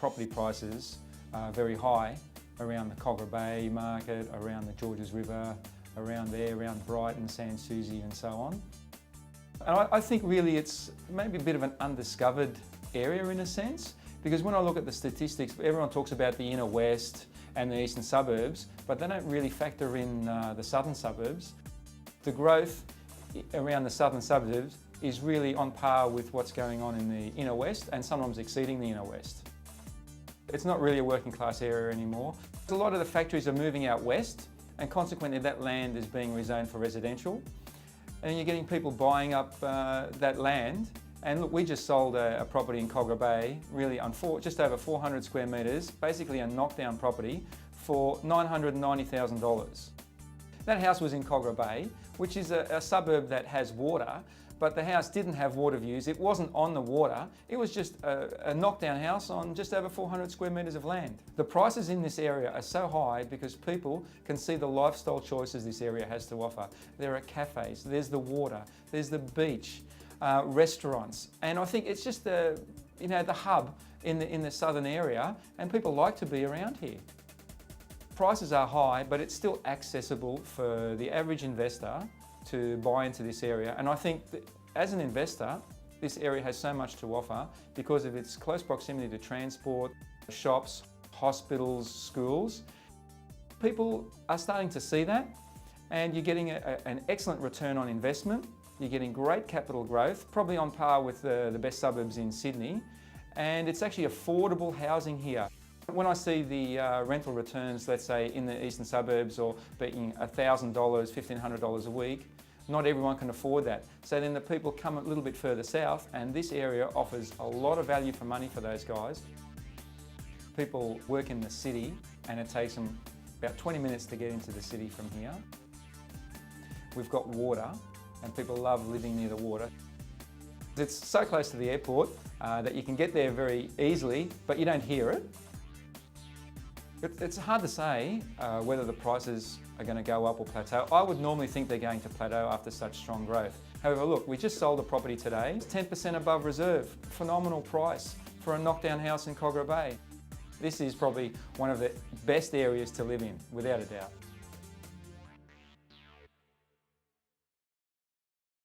property prices are very high around the Kogarah Bay market, around the Georges River, around there, around Brighton, Sans Souci and so on. And I think really it's maybe a bit of an undiscovered area in a sense, because when I look at the statistics, everyone talks about the inner west and the eastern suburbs, but they don't really factor in the southern suburbs. The growth around the southern suburbs is really on par with what's going on in the inner west and sometimes exceeding the inner west. It's not really a working class area anymore. A lot of the factories are moving out west and consequently that land is being rezoned for residential. And you're getting people buying up that land. And look, we just sold a property in Kogarah Bay, really just over 400 square metres, basically a knockdown property for $990,000. That house was in Kogarah Bay, which is a suburb that has water, but the house didn't have water views. It wasn't on the water. It was just a knockdown house on just over 400 square metres of land. The prices in this area are so high because people can see the lifestyle choices this area has to offer. There are cafes, there's the water, there's the beach, restaurants, and I think it's just the hub in the southern area, and people like to be around here. Prices are high, but it's still accessible for the average investor to buy into this area. And I think that as an investor, this area has so much to offer because of its close proximity to transport, shops, hospitals, schools. People are starting to see that, and you're getting an excellent return on investment. You're getting great capital growth, probably on par with the best suburbs in Sydney, and it's actually affordable housing here. When I see the rental returns, let's say in the eastern suburbs, or being $1,000, $1,500 a week, not everyone can afford that. So then the people come a little bit further south, and this area offers a lot of value for money for those guys. People work in the city, and it takes them about 20 minutes to get into the city from here. We've got water, and people love living near the water. It's so close to the airport that you can get there very easily, but you don't hear it. It's hard to say whether the prices are going to go up or plateau. I would normally think they're going to plateau after such strong growth. However, look, we just sold a property today. It's 10% above reserve. Phenomenal price for a knockdown house in Kogarah Bay. This is probably one of the best areas to live in, without a doubt.